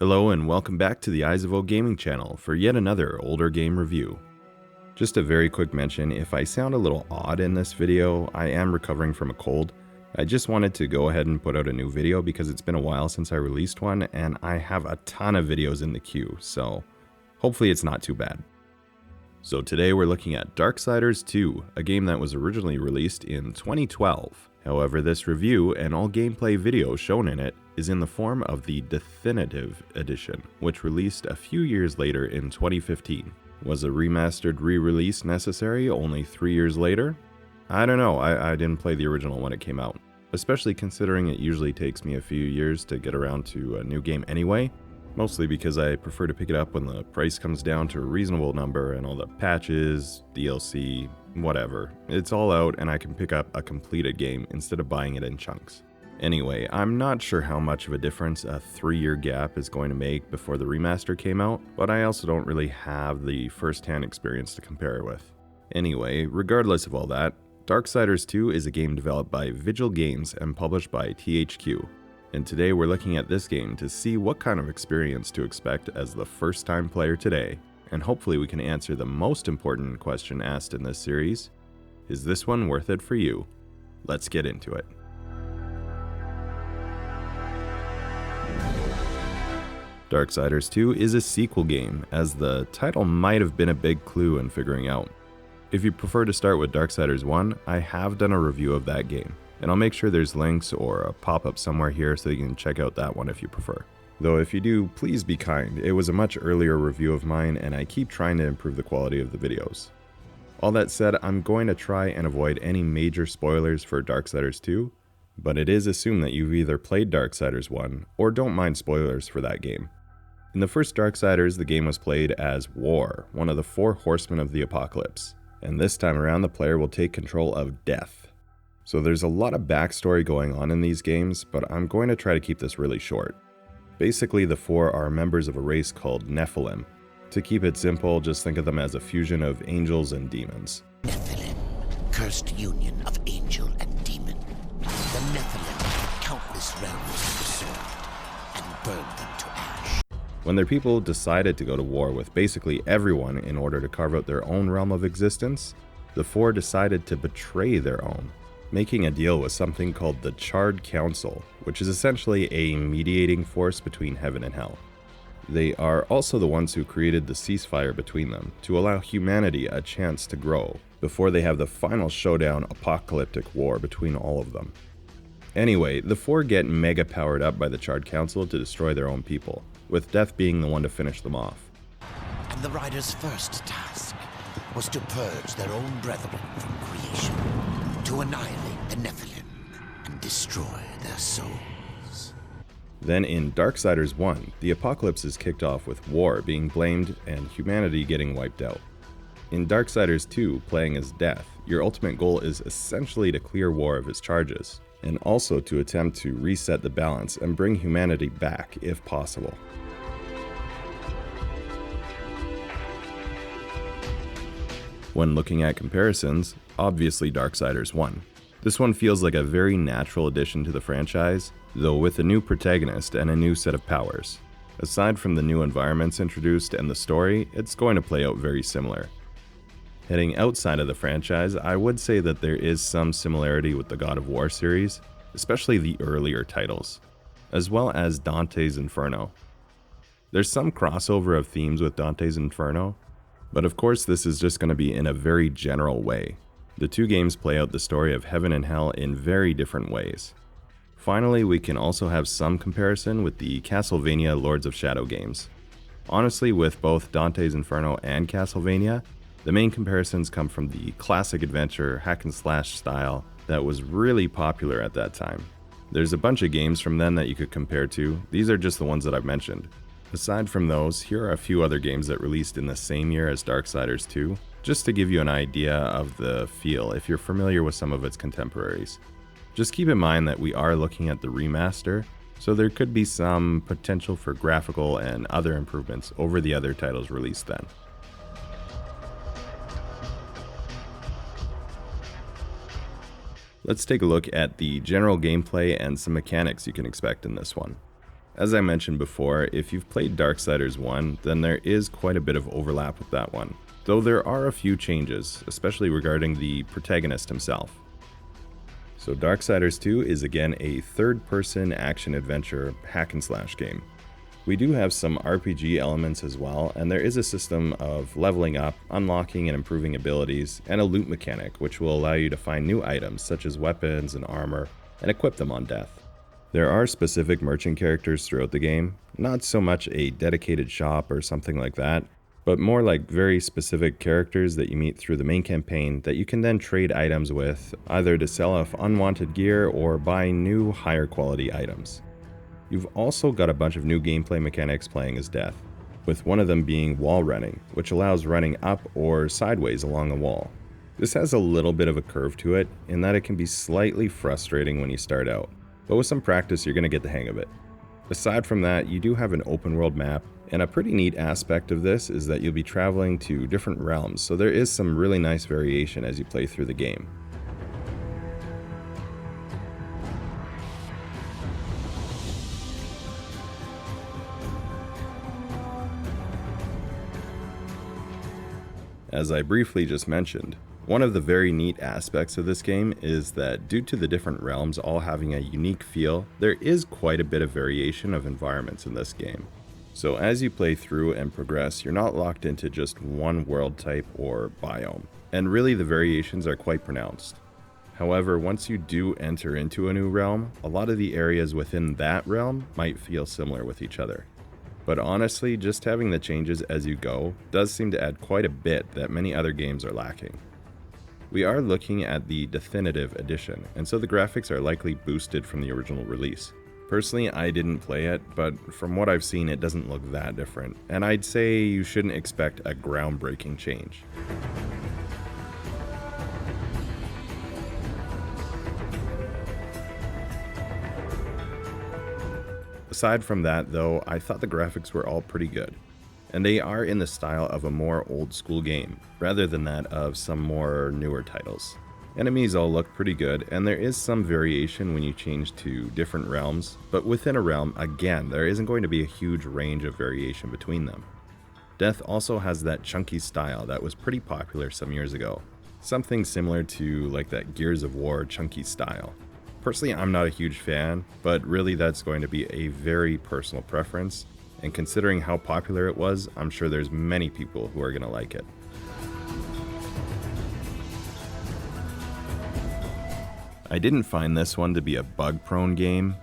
Hello and welcome back to the Eyes of O Gaming channel for yet another older game review. Just a very quick mention, if I sound a little odd in this video, I am recovering from a cold. I just wanted to go ahead and put out a new video because it's been a while since I released one and I have a ton of videos in the queue, so hopefully it's not too bad. So today we're looking at Darksiders 2, a game that was originally released in 2012. However, this review and all gameplay video shown in it is in the form of the Deathinitive Edition, which released a few years later in 2015. Was a remastered re-release necessary only 3 years later? I don't know, I didn't play the original when it came out, especially considering it usually takes me a few years to get around to a new game anyway. Mostly because I prefer to pick it up when the price comes down to a reasonable number and all the patches, DLC, whatever. It's all out and I can pick up a completed game instead of buying it in chunks. Anyway, I'm not sure how much of a difference a 3-year gap is going to make before the remaster came out, but I also don't really have the first-hand experience to compare it with. Anyway, regardless of all that, Darksiders 2 is a game developed by Vigil Games and published by THQ. And today we're looking at this game to see what kind of experience to expect as the first time player today, and hopefully we can answer the most important question asked in this series: is this one worth it for you? Let's get into it. Darksiders 2 is a sequel game, as the title might have been a big clue in figuring out. If you prefer to start with Darksiders 1, I have done a review of that game, and I'll make sure there's links or a pop-up somewhere here so you can check out that one if you prefer. Though if you do, please be kind. It was a much earlier review of mine and I keep trying to improve the quality of the videos. All that said, I'm going to try and avoid any major spoilers for Darksiders 2, but it is assumed that you've either played Darksiders 1 or don't mind spoilers for that game. In the first Darksiders, the game was played as War, one of the 4 horsemen of the apocalypse, and this time around the player will take control of Death. So there's a lot of backstory going on in these games, but I'm going to try to keep this really short. Basically, the 4 are members of a race called Nephilim. To keep it simple, just think of them as a fusion of angels and demons. Nephilim, cursed union of angel and demon. The Nephilim had countless realms to pursue and burned them to ash. When their people decided to go to war with basically everyone in order to carve out their own realm of existence, the 4 decided to betray their own, making a deal with something called the Charred Council, which is essentially a mediating force between heaven and hell. They are also the ones who created the ceasefire between them to allow humanity a chance to grow before they have the final showdown apocalyptic war between all of them. Anyway, the 4 get mega powered up by the Charred Council to destroy their own people, with Death being the one to finish them off. And the riders' first task was to purge their own brethren from creation, to annihilate the Nephilim and destroy their souls. Then in Darksiders 1, the apocalypse is kicked off with war being blamed and humanity getting wiped out. In Darksiders 2, playing as Death, your ultimate goal is essentially to clear war of its charges, and also to attempt to reset the balance and bring humanity back if possible. When looking at comparisons, obviously Darksiders 1. This one feels like a very natural addition to the franchise, though with a new protagonist and a new set of powers. Aside from the new environments introduced and the story, it's going to play out very similar. Heading outside of the franchise, I would say that there is some similarity with the God of War series, especially the earlier titles, as well as Dante's Inferno. There's some crossover of themes with Dante's Inferno, but of course this is just going to be in a very general way. The 2 games play out the story of heaven and hell in very different ways. Finally, we can also have some comparison with the Castlevania Lords of Shadow games. Honestly, with both Dante's Inferno and Castlevania, the main comparisons come from the classic adventure hack and slash style that was really popular at that time. There's a bunch of games from then that you could compare to. These are just the ones that I've mentioned. Aside from those, here are a few other games that released in the same year as Darksiders 2, just to give you an idea of the feel if you're familiar with some of its contemporaries. Just keep in mind that we are looking at the remaster, so there could be some potential for graphical and other improvements over the other titles released then. Let's take a look at the general gameplay and some mechanics you can expect in this one. As I mentioned before, if you've played Darksiders 1, then there is quite a bit of overlap with that one, though there are a few changes, especially regarding the protagonist himself. So Darksiders 2 is again a third-person action-adventure hack-and-slash game. We do have some RPG elements as well, and there is a system of leveling up, unlocking and improving abilities, and a loot mechanic which will allow you to find new items such as weapons and armor, and equip them on death. There are specific merchant characters throughout the game, not so much a dedicated shop or something like that, but more like very specific characters that you meet through the main campaign that you can then trade items with, either to sell off unwanted gear or buy new higher quality items. You've also got a bunch of new gameplay mechanics playing as Death, with one of them being wall running, which allows running up or sideways along a wall. This has a little bit of a curve to it, in that it can be slightly frustrating when you start out, but with some practice you're going to get the hang of it. Aside from that, you do have an open world map, and a pretty neat aspect of this is that you'll be traveling to different realms, so there is some really nice variation as you play through the game. As I briefly just mentioned, one of the very neat aspects of this game is that due to the different realms all having a unique feel, there is quite a bit of variation of environments in this game. So as you play through and progress, you're not locked into just one world type or biome, and really the variations are quite pronounced. However, once you do enter into a new realm, a lot of the areas within that realm might feel similar with each other. But honestly, just having the changes as you go does seem to add quite a bit that many other games are lacking. We are looking at the Deathinitive Edition, and so the graphics are likely boosted from the original release. Personally, I didn't play it, but from what I've seen it doesn't look that different, and I'd say you shouldn't expect a groundbreaking change. Aside from that though, I thought the graphics were all pretty good, and they are in the style of a more old school game, rather than that of some more newer titles. Enemies all look pretty good, and there is some variation when you change to different realms, but within a realm, again, there isn't going to be a huge range of variation between them. Death also has that chunky style that was pretty popular some years ago, something similar to like that Gears of War chunky style. Personally, I'm not a huge fan, but really that's going to be a very personal preference, and considering how popular it was, I'm sure there's many people who are going to like it. I didn't find this one to be a bug-prone game.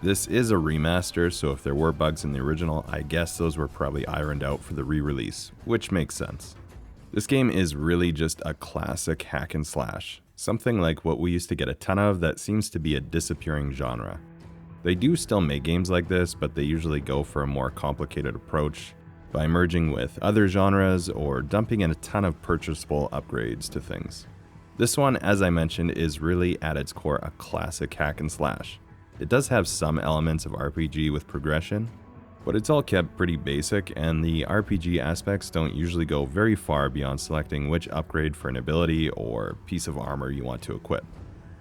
This is a remaster, so if there were bugs in the original, I guess those were probably ironed out for the re-release, which makes sense. This game is really just a classic hack and slash, something like what we used to get a ton of that seems to be a disappearing genre. They do still make games like this, but they usually go for a more complicated approach by merging with other genres or dumping in a ton of purchasable upgrades to things. This one, as I mentioned, is really at its core a classic hack and slash. It does have some elements of RPG with progression, but it's all kept pretty basic, and the RPG aspects don't usually go very far beyond selecting which upgrade for an ability or piece of armor you want to equip.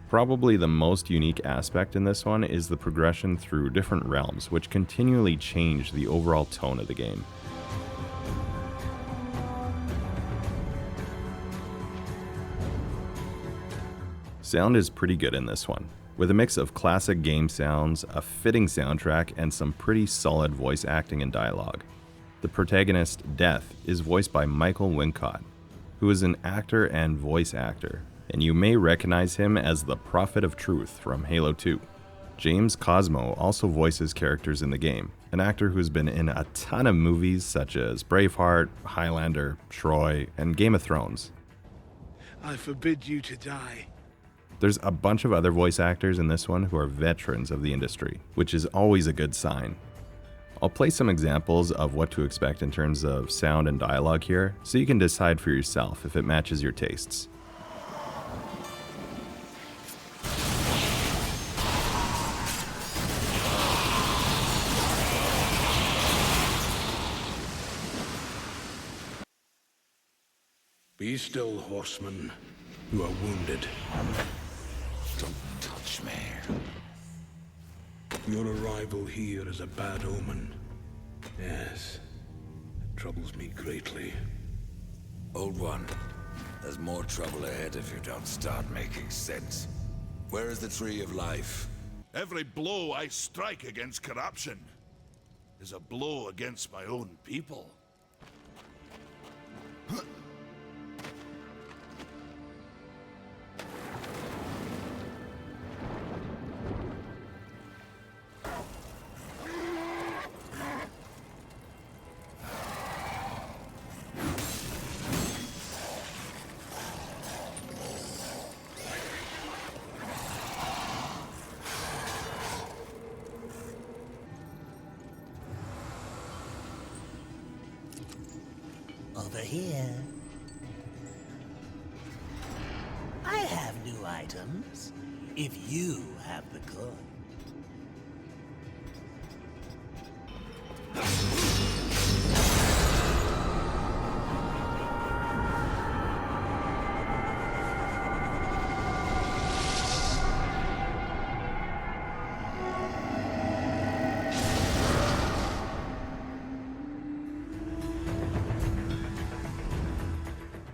Probably the most unique aspect in this one is the progression through different realms, which continually change the overall tone of the game. Sound is pretty good in this one, with a mix of classic game sounds, a fitting soundtrack, and some pretty solid voice acting and dialogue. The protagonist, Death, is voiced by Michael Wincott, who is an actor and voice actor, and you may recognize him as the Prophet of Truth from Halo 2. James Cosmo also voices characters in the game, an actor who's been in a ton of movies such as Braveheart, Highlander, Troy, and Game of Thrones. I forbid you to die. There's a bunch of other voice actors in this one who are veterans of the industry, which is always a good sign. I'll play some examples of what to expect in terms of sound and dialogue here, so you can decide for yourself if it matches your tastes. Be still, horsemen. You are wounded. Don't touch me. Your arrival here is a bad omen. Yes, it troubles me greatly. Old one, there's more trouble ahead if you don't start making sense. Where is the Tree of Life? Every blow I strike against corruption is a blow against my own people. Over here. I have new items, if you have the coin.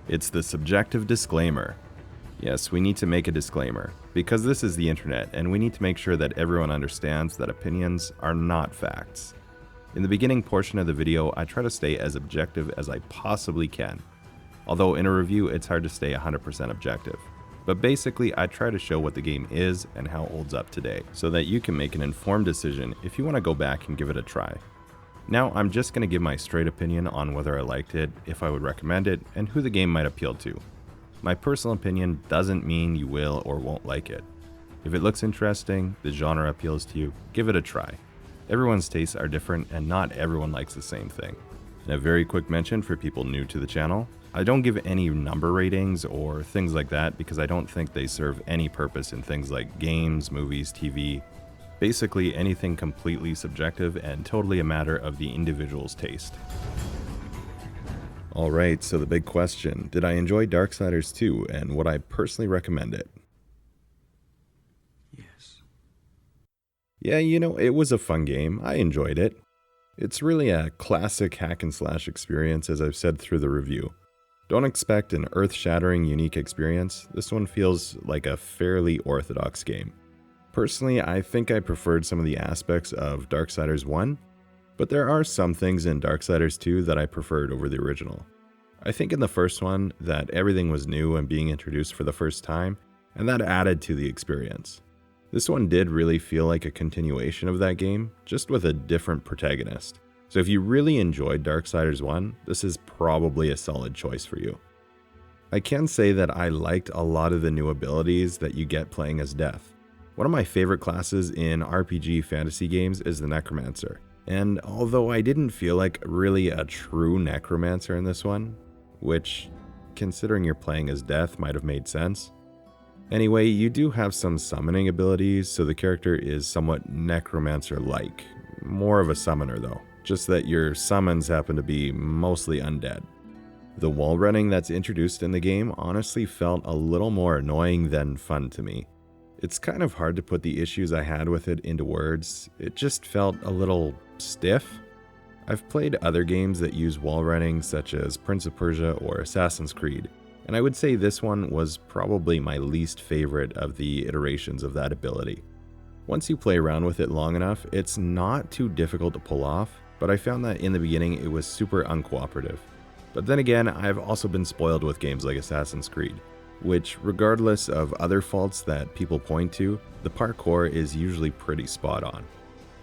It's the subjective disclaimer. Yes, we need to make a disclaimer, because this is the internet and we need to make sure that everyone understands that opinions are not facts. In the beginning portion of the video, I try to stay as objective as I possibly can. Although in a review, it's hard to stay 100% objective. But basically, I try to show what the game is and how it holds up today, so that you can make an informed decision if you want to go back and give it a try. Now, I'm just going to give my straight opinion on whether I liked it, if I would recommend it, and who the game might appeal to. My personal opinion doesn't mean you will or won't like it. If it looks interesting, the genre appeals to you, give it a try. Everyone's tastes are different and not everyone likes the same thing. And a very quick mention for people new to the channel, I don't give any number ratings or things like that because I don't think they serve any purpose in things like games, movies, TV. Basically anything completely subjective and totally a matter of the individual's taste. Alright, so the big question, did I enjoy Darksiders 2 and would I personally recommend it? Yes. Yeah, you know, it was a fun game. I enjoyed it. It's really a classic hack and slash experience, as I've said through the review. Don't expect an earth-shattering unique experience. This one feels like a fairly orthodox game. Personally, I think I preferred some of the aspects of Darksiders 1, but there are some things in Darksiders 2 that I preferred over the original. I think in the first one that everything was new and being introduced for the first time, and that added to the experience. This one did really feel like a continuation of that game, just with a different protagonist. So if you really enjoyed Darksiders 1, this is probably a solid choice for you. I can say that I liked a lot of the new abilities that you get playing as Death. One of my favorite classes in RPG fantasy games is the Necromancer, and although I didn't feel like really a true Necromancer in this one, which, considering you're playing as Death, might have made sense. Anyway, you do have some summoning abilities, so the character is somewhat Necromancer-like. More of a summoner though, just that your summons happen to be mostly undead. The wall running that's introduced in the game honestly felt a little more annoying than fun to me. It's kind of hard to put the issues I had with it into words. It just felt a little stiff. I've played other games that use wall running such as Prince of Persia or Assassin's Creed, and I would say this one was probably my least favorite of the iterations of that ability. Once you play around with it long enough, it's not too difficult to pull off, but I found that in the beginning it was super uncooperative. But then again, I've also been spoiled with games like Assassin's Creed, which, regardless of other faults that people point to, the parkour is usually pretty spot on.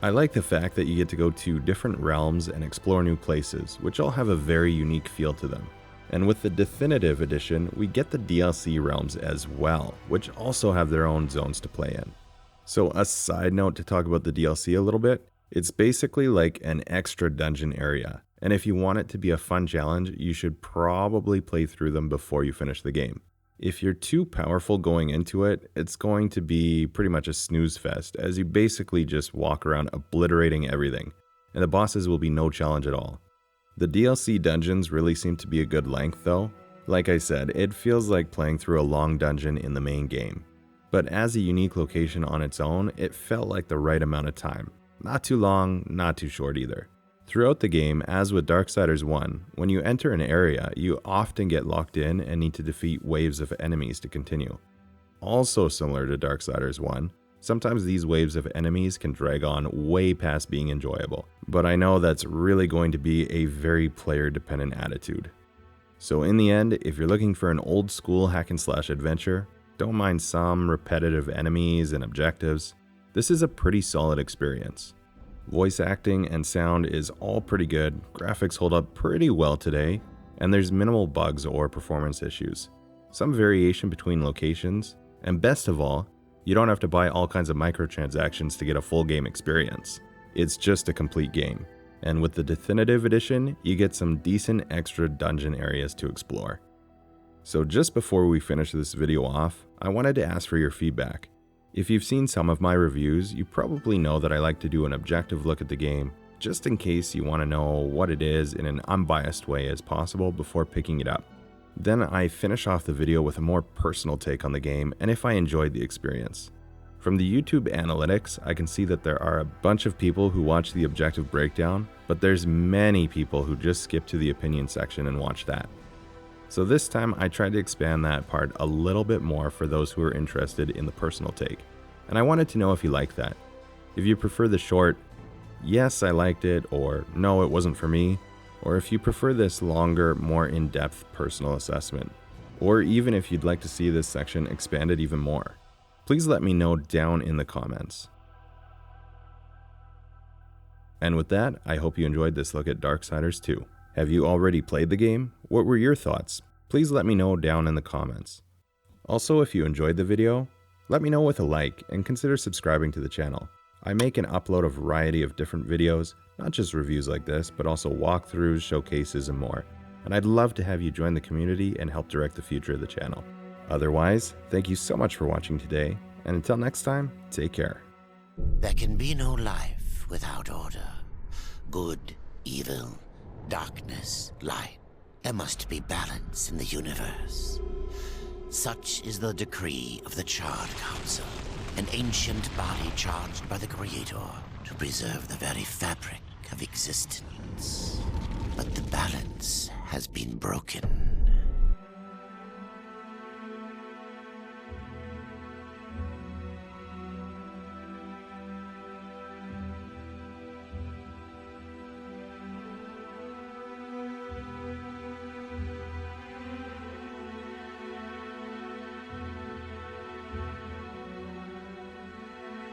I like the fact that you get to go to different realms and explore new places, which all have a very unique feel to them. And with the Deathinitive Edition, we get the DLC realms as well, which also have their own zones to play in. So a side note to talk about the DLC a little bit, it's basically like an extra dungeon area, and if you want it to be a fun challenge, you should probably play through them before you finish the game. If you're too powerful going into it, it's going to be pretty much a snooze fest, as you basically just walk around obliterating everything, and the bosses will be no challenge at all. The DLC dungeons really seem to be a good length though. Like I said, it feels like playing through a long dungeon in the main game. but as a unique location on its own, it felt like the right amount of time. Not too long, not too short either. Throughout the game, as with Darksiders 1, when you enter an area, you often get locked in and need to defeat waves of enemies to continue. Also similar to Darksiders 1, sometimes these waves of enemies can drag on way past being enjoyable, but I know that's really going to be a very player-dependent attitude. So in the end, if you're looking for an old school hack and slash adventure, don't mind some repetitive enemies and objectives, this is a pretty solid experience. Voice acting and sound is all pretty good, graphics hold up pretty well today, and there's minimal bugs or performance issues. Some variation between locations, and best of all, you don't have to buy all kinds of microtransactions to get a full game experience. It's just a complete game. And with the Deathinitive Edition, you get some decent extra dungeon areas to explore. So just before we finish this video off, I wanted to ask for your feedback. If you've seen some of my reviews, you probably know that I like to do an objective look at the game, just in case you want to know what it is in an unbiased way as possible before picking it up. Then I finish off the video with a more personal take on the game and if I enjoyed the experience. From the YouTube analytics, I can see that there are a bunch of people who watch the objective breakdown, but there's many people who just skip to the opinion section and watch that. So this time I tried to expand that part a little bit more for those who are interested in the personal take. And I wanted to know if you like that. If you prefer the short, yes I liked it, or no it wasn't for me, or if you prefer this longer, more in-depth personal assessment, or even if you'd like to see this section expanded even more. Please let me know down in the comments. And with that, I hope you enjoyed this look at Darksiders 2. Have you already played the game? What were your thoughts? Please let me know down in the comments. Also, if you enjoyed the video, let me know with a like and consider subscribing to the channel. I make and upload a variety of different videos, not just reviews like this, but also walkthroughs, showcases, and more. And I'd love to have you join the community and help direct the future of the channel. Otherwise, thank you so much for watching today, and until next time, take care. There can be no life without order. Good, evil, darkness, light. There must be balance in the universe. Such is the decree of the Charred Council, an ancient body charged by the Creator to preserve the very fabric of existence. But the balance has been broken.